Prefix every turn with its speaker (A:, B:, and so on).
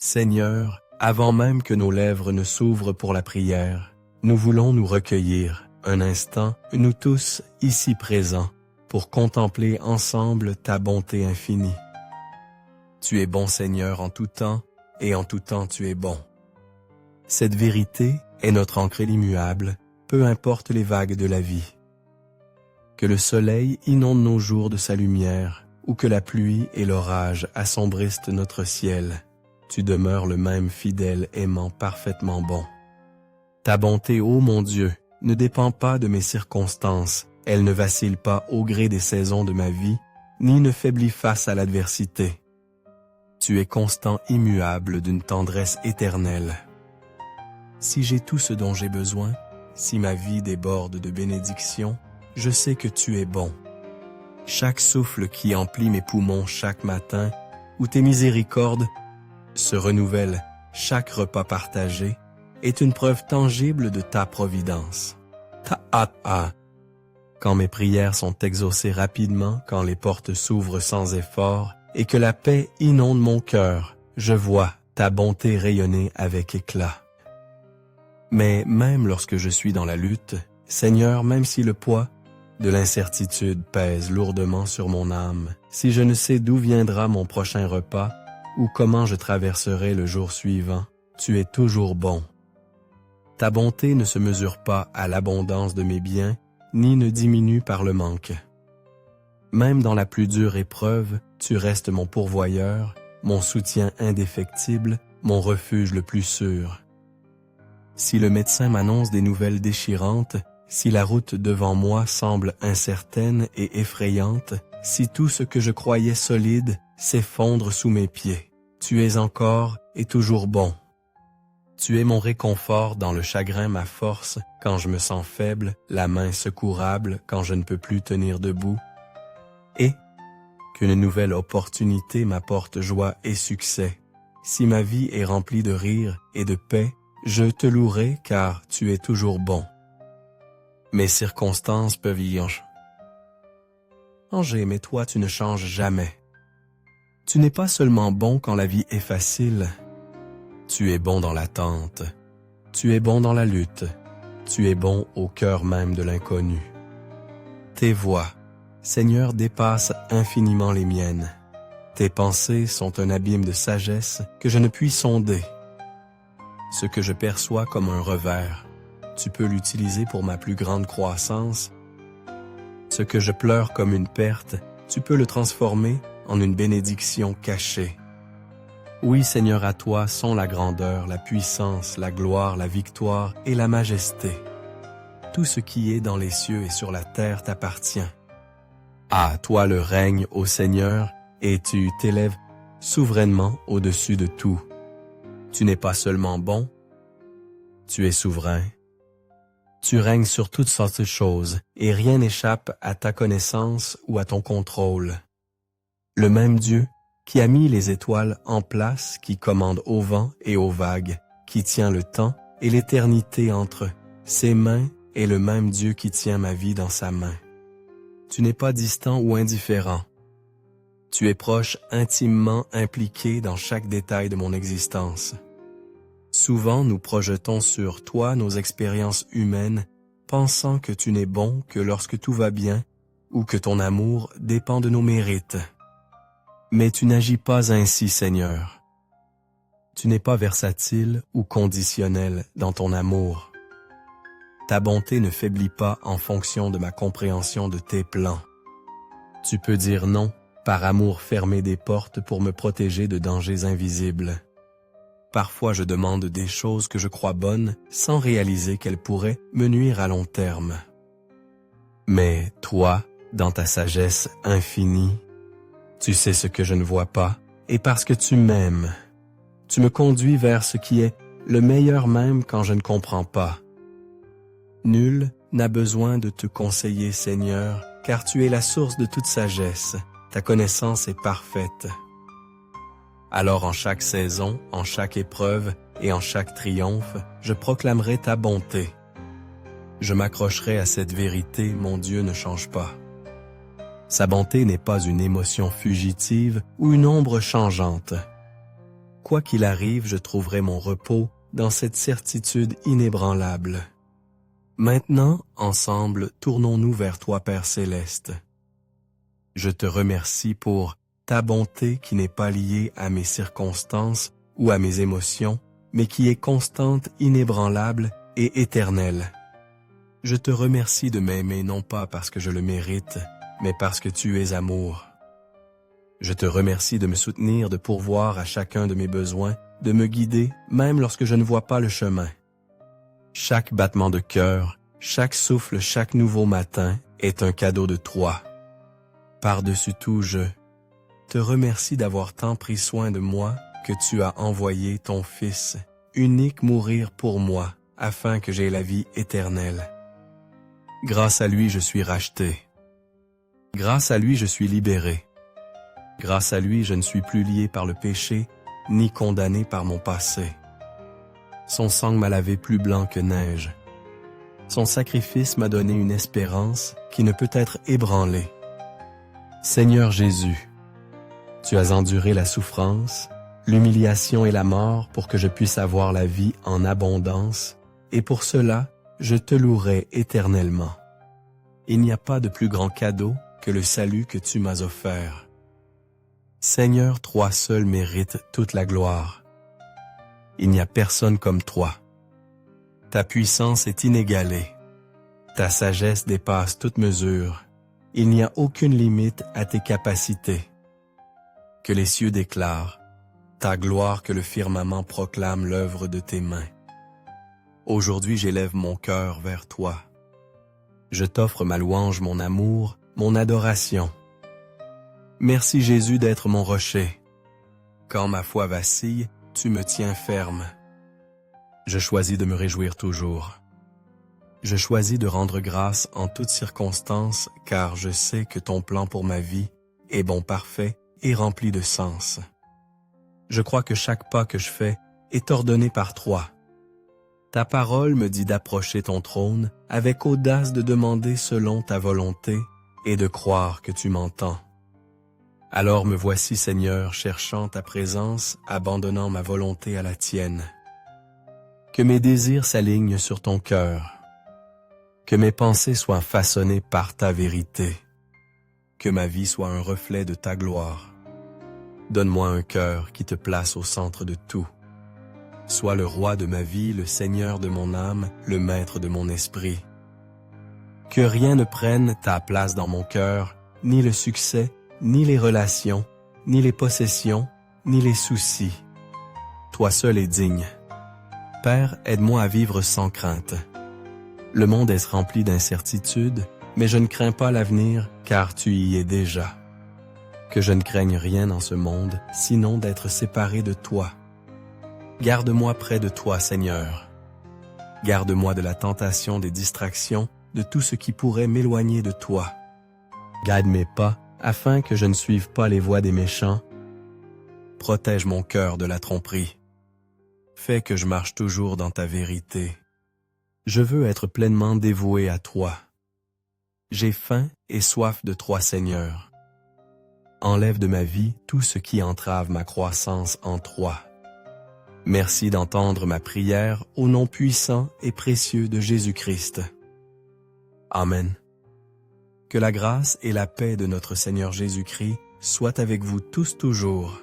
A: Seigneur, avant même que nos lèvres ne s'ouvrent pour la prière, nous voulons nous recueillir, un instant, nous tous, ici présents, pour contempler ensemble ta bonté infinie. Tu es bon, Seigneur, en tout temps, et en tout temps tu es bon. Cette vérité est notre ancre immuable, peu importe les vagues de la vie. Que le soleil inonde nos jours de sa lumière, ou que la pluie et l'orage assombrissent notre ciel, tu demeures le même fidèle, aimant, parfaitement bon. Ta bonté, ô mon Dieu, ne dépend pas de mes circonstances, elle ne vacille pas au gré des saisons de ma vie, ni ne faiblit face à l'adversité. Tu es constant, immuable, d'une tendresse éternelle. Si j'ai tout ce dont j'ai besoin, si ma vie déborde de bénédictions, je sais que tu es bon. Chaque souffle qui emplit mes poumons chaque matin, où tes miséricordes se renouvellent chaque repas partagé, est une preuve tangible de ta providence. Quand mes prières sont exaucées rapidement, quand les portes s'ouvrent sans effort, et que la paix inonde mon cœur, je vois ta bonté rayonner avec éclat. Mais même lorsque je suis dans la lutte, Seigneur, même si le poids de l'incertitude pèse lourdement sur mon âme, si je ne sais d'où viendra mon prochain repas, ou comment je traverserai le jour suivant, tu es toujours bon. Ta bonté ne se mesure pas à l'abondance de mes biens, ni ne diminue par le manque. Même dans la plus dure épreuve, tu restes mon pourvoyeur, mon soutien indéfectible, mon refuge le plus sûr. Si le médecin m'annonce des nouvelles déchirantes, si la route devant moi semble incertaine et effrayante, si tout ce que je croyais solide s'effondre sous mes pieds, tu es encore et toujours bon. Tu es mon réconfort dans le chagrin, ma force, quand je me sens faible, la main secourable quand je ne peux plus tenir debout. Et qu'une nouvelle opportunité m'apporte joie et succès. Si ma vie est remplie de rire et de paix, je te louerai car tu es toujours bon. Mes circonstances peuvent y changer, mais toi tu ne changes jamais. Tu n'es pas seulement bon quand la vie est facile. Tu es bon dans l'attente. Tu es bon dans la lutte. Tu es bon au cœur même de l'inconnu. Tes voies, Seigneur, dépassent infiniment les miennes. Tes pensées sont un abîme de sagesse que je ne puis sonder. Ce que je perçois comme un revers, tu peux l'utiliser pour ma plus grande croissance. Ce que je pleure comme une perte, tu peux le transformer en une bénédiction cachée. Oui, Seigneur, à toi sont la grandeur, la puissance, la gloire, la victoire et la majesté. Tout ce qui est dans les cieux et sur la terre t'appartient. À toi le règne, ô Seigneur, et tu t'élèves souverainement au-dessus de tout. Tu n'es pas seulement bon, tu es souverain. Tu règnes sur toutes sortes de choses, et rien n'échappe à ta connaissance ou à ton contrôle. Le même Dieu qui a mis les étoiles en place, qui commande au vent et aux vagues, qui tient le temps et l'éternité entre ses mains, est le même Dieu qui tient ma vie dans sa main. Tu n'es pas distant ou indifférent. Tu es proche, intimement impliqué dans chaque détail de mon existence. Souvent, nous projetons sur toi nos expériences humaines, pensant que tu n'es bon que lorsque tout va bien ou que ton amour dépend de nos mérites. Mais tu n'agis pas ainsi, Seigneur. Tu n'es pas versatile ou conditionnel dans ton amour. Ta bonté ne faiblit pas en fonction de ma compréhension de tes plans. Tu peux dire non, par amour fermer des portes pour me protéger de dangers invisibles. Parfois je demande des choses que je crois bonnes sans réaliser qu'elles pourraient me nuire à long terme. Mais toi, dans ta sagesse infinie, tu sais ce que je ne vois pas, et parce que tu m'aimes, tu me conduis vers ce qui est le meilleur même quand je ne comprends pas. Nul n'a besoin de te conseiller, Seigneur, car tu es la source de toute sagesse, ta connaissance est parfaite. Alors en chaque saison, en chaque épreuve et en chaque triomphe, je proclamerai ta bonté. Je m'accrocherai à cette vérité, mon Dieu ne change pas. Sa bonté n'est pas une émotion fugitive ou une ombre changeante. Quoi qu'il arrive, je trouverai mon repos dans cette certitude inébranlable. Maintenant, ensemble, tournons-nous vers toi, Père céleste. Je te remercie pour ta bonté qui n'est pas liée à mes circonstances ou à mes émotions, mais qui est constante, inébranlable et éternelle. Je te remercie de m'aimer non pas parce que je le mérite, mais parce que tu es amour. Je te remercie de me soutenir, de pourvoir à chacun de mes besoins, de me guider, même lorsque je ne vois pas le chemin. Chaque battement de cœur, chaque souffle, chaque nouveau matin est un cadeau de toi. Par-dessus tout, je te remercie d'avoir tant pris soin de moi que tu as envoyé ton Fils unique mourir pour moi, afin que j'aie la vie éternelle. Grâce à lui, je suis racheté. Grâce à lui, je suis libéré. Grâce à lui, je ne suis plus lié par le péché, ni condamné par mon passé. Son sang m'a lavé plus blanc que neige. Son sacrifice m'a donné une espérance qui ne peut être ébranlée. Seigneur Jésus, tu as enduré la souffrance, l'humiliation et la mort pour que je puisse avoir la vie en abondance, et pour cela, je te louerai éternellement. Il n'y a pas de plus grand cadeau que le salut que tu m'as offert. Seigneur, toi seul mérites toute la gloire. Il n'y a personne comme toi. Ta puissance est inégalée. Ta sagesse dépasse toute mesure. Il n'y a aucune limite à tes capacités. Que les cieux déclarent, ta gloire que le firmament proclame l'œuvre de tes mains. Aujourd'hui j'élève mon cœur vers toi. Je t'offre ma louange, mon amour, mon adoration. Merci Jésus d'être mon rocher. Quand ma foi vacille, tu me tiens ferme. Je choisis de me réjouir toujours. Je choisis de rendre grâce en toutes circonstances, car je sais que ton plan pour ma vie est bon, parfait et rempli de sens. Je crois que chaque pas que je fais est ordonné par toi. Ta parole me dit d'approcher ton trône avec audace, de demander selon ta volonté et de croire que tu m'entends. Alors me voici, Seigneur, cherchant ta présence, abandonnant ma volonté à la tienne. Que mes désirs s'alignent sur ton cœur. Que mes pensées soient façonnées par ta vérité. Que ma vie soit un reflet de ta gloire. Donne-moi un cœur qui te place au centre de tout. Sois le roi de ma vie, le Seigneur de mon âme, le maître de mon esprit. Que rien ne prenne ta place dans mon cœur, ni le succès, ni les relations, ni les possessions, ni les soucis. Toi seul es digne. Père, aide-moi à vivre sans crainte. Le monde est rempli d'incertitudes, mais je ne crains pas l'avenir, car tu y es déjà. Que je ne craigne rien dans ce monde, sinon d'être séparé de toi. Garde-moi près de toi, Seigneur. Garde-moi de la tentation, des distractions, de tout ce qui pourrait m'éloigner de toi. Guide mes pas, afin que je ne suive pas les voies des méchants. Protège mon cœur de la tromperie. Fais que je marche toujours dans ta vérité. Je veux être pleinement dévoué à toi. J'ai faim et soif de toi, Seigneur. Enlève de ma vie tout ce qui entrave ma croissance en toi. Merci d'entendre ma prière au nom puissant et précieux de Jésus-Christ. Amen. Que la grâce et la paix de notre Seigneur Jésus-Christ soient avec vous tous toujours.